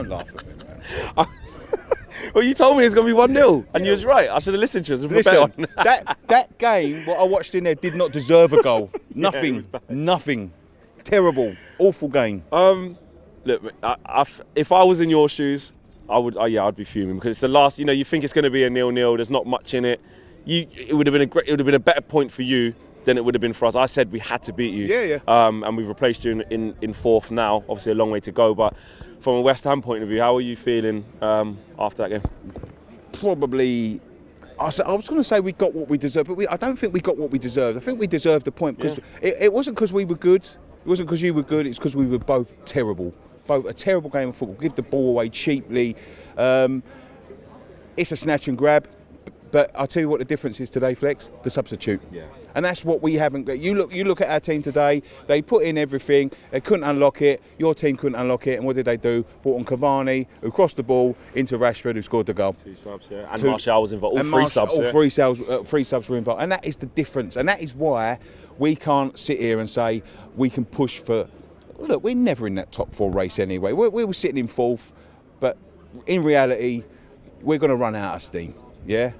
Don't laugh at me, man. Well, you told me it's going to be 1-0, and you was right. I should have listened to you. Listen, that game, what I watched in there, did not deserve a goal. Nothing. Terrible, awful game. Look, if I was in your shoes, I'd be fuming, because it's the last. You think it's going to be a 0-0. There's not much in it. It would have been a better point for you than it would have been for us. I said we had to beat you. Yeah. And we've replaced you in fourth now. Obviously, a long way to go, but from a West Ham point of view, how are you feeling after that game? Probably, I was going to say we got what we deserved, but I don't think we got what we deserved. I think we deserved the point, because it wasn't because we were good. It wasn't because you were good. It's because we were both terrible. Both a terrible game of football. Give the ball away cheaply. It's a snatch and grab. But I'll tell you what the difference is today, Flex. The substitute. Yeah. And that's what we haven't got. You look at our team today. They put in everything. They couldn't unlock it. Your team couldn't unlock it. And what did they do? Brought on Cavani, who crossed the ball into Rashford, who scored the goal. 2 subs, yeah. And Martial was involved. All three subs. All three subs were involved. And that is the difference. And that is why we can't sit here and say we can push for. Look, we're never in that top 4 race anyway. We were sitting in 4th, but in reality, we're going to run out of steam. Yeah.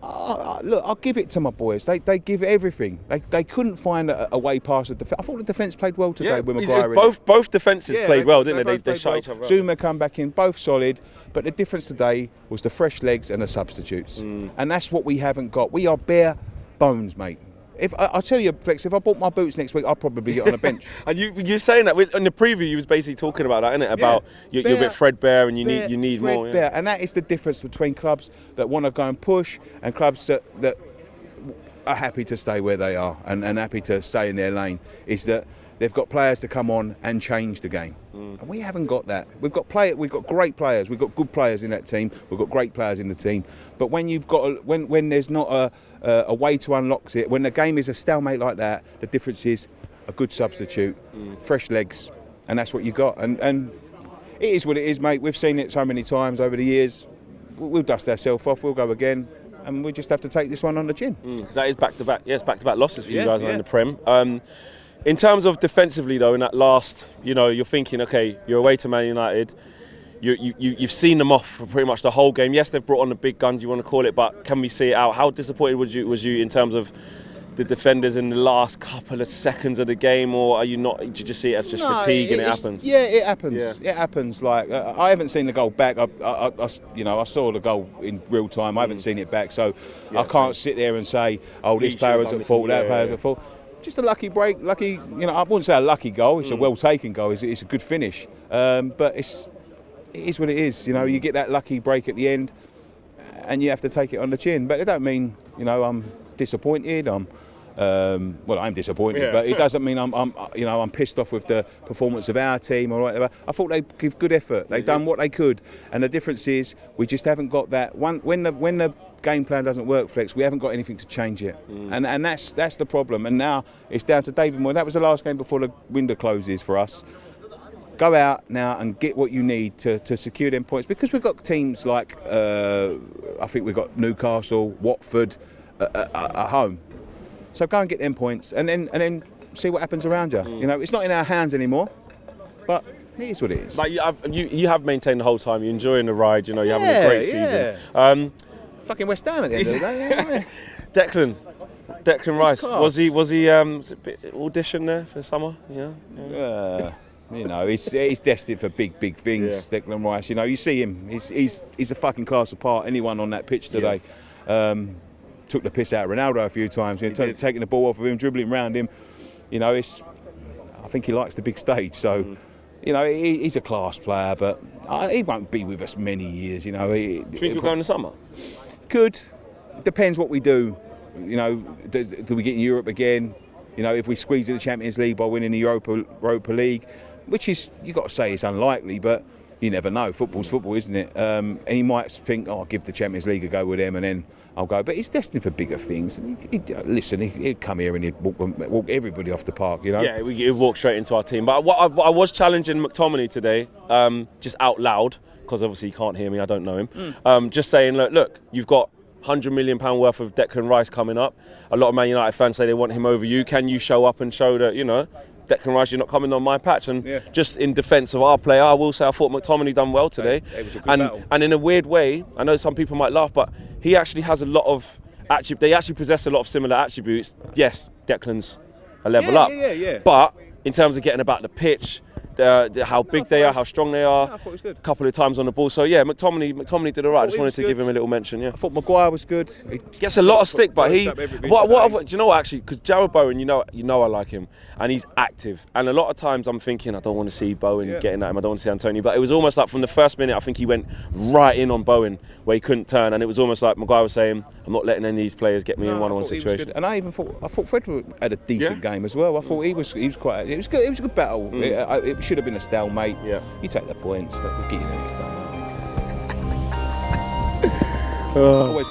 Look, I'll give it to my boys. They give everything. They couldn't find a way past the defence. I thought the defence played well today with Maguire. Both defences played well, didn't they? They shot each other up. Zuma come back in, both solid. But the difference today was the fresh legs and the substitutes. And that's what we haven't got. We are bare bones, mate. I'll tell you, Flex, if I bought my boots next week, I'd probably get on a bench. And you're saying that in the preview, you was basically talking about that, innit? About you're a bit threadbare and you need more. Yeah. And that is the difference between clubs that want to go and push and clubs that are happy to stay where they are and happy to stay in their lane. Is that they've got players to come on and change the game. And we haven't got that. We've got great players. We've got good players in that team. We've got great players in the team. But when you've got when there's not a way to unlock it, when the game is a stalemate like that, the difference is a good substitute, fresh legs, and that's what you got. And it is what it is, mate. We've seen it so many times over the years. We'll dust ourselves off. We'll go again. And we just have to take this one on the chin. That is back-to-back. Yes, back-to-back losses for you guys in the Prem. In terms of defensively, though, in that last, you're thinking, okay, you're away to Man United. You've seen them off for pretty much the whole game. Yes, they've brought on the big guns, you want to call it, but can we see it out? How disappointed was you in terms of the defenders in the last couple of seconds of the game, or are you not? Did you just see it as just fatigue and it happens? Yeah, it happens. Yeah. It happens. Like I haven't seen the goal back. I saw the goal in real time. I haven't seen it back, so I can't sit there and say, oh, this player was at fault, that player's at fault. Just a lucky break, I wouldn't say a lucky goal. It's a well taken goal. It's a good finish, but it is what it is. You get that lucky break at the end, and you have to take it on the chin. But it don't mean I'm disappointed. I'm disappointed, but it doesn't mean I'm pissed off with the performance of our team or whatever. I thought they give good effort. They've done what they could, and the difference is we just haven't got that one. When the game plan doesn't work, Flex, we haven't got anything to change it, and that's the problem. And now it's down to David Moore. That was the last game before the window closes for us. Go out now and get what you need to secure them points, because we've got teams like I think we've got Newcastle, Watford at home. So go and get them points, and then see what happens around you. It's not in our hands anymore, but it is what it is. But you have maintained the whole time. You're enjoying the ride. You're having a great season. Fucking West Ham at the end of the day. Declan Rice, was he a bit audition there for summer? He's destined for big things. Declan Rice. You see him. He's a fucking class apart. Anyone on that pitch today. Took the piss out of Ronaldo a few times, taking the ball off of him, dribbling around him. I think he likes the big stage. So, he's a class player, but he won't be with us many years. Do you think we'll go in the summer? Could. Depends what we do. Do we get in Europe again? If we squeeze in the Champions League by winning the Europa League, which is, you've got to say it's unlikely, but you never know. Football's football, isn't it? And he might think, I'll give the Champions League a go with them and then I'll go. But he's destined for bigger things. And he'd come here and he'd walk everybody off the park, Yeah, he'd walk straight into our team. But I was challenging McTominay today, just out loud, because obviously he can't hear me, I don't know him. Just saying, look, you've got £100 million worth of Declan Rice coming up. A lot of Man United fans say they want him over you. Can you show up and show that, Declan Rice, you're not coming on my patch. And just in defence of our player, I will say I thought McTominay done well today. It was a good battle. And in a weird way, I know some people might laugh, but he actually has a lot of they actually possess a lot of similar attributes. Yes, Declan's a level up. But in terms of getting about the pitch, how big they are, how strong they are, I thought it was good. a couple of times on the ball. So yeah, McTominay did all right. I just wanted to give him a little mention. Yeah, I thought Maguire was good. He gets a lot of stick, but he. do Do you know what actually? Because Jarrod Bowen, you know I like him, and he's active. And a lot of times I'm thinking I don't want to see Bowen getting at him. I don't want to see Antonio. But it was almost like from the first minute, I think he went right in on Bowen where he couldn't turn, and it was almost like Maguire was saying, "I'm not letting any of these players get me in one-on-one situations." And I thought Fred had a decent game as well. I thought he was quite. It was good. It was a good battle. It should have been a stalemate. Yeah. You take the points. We'll get you next time. Uh, Always.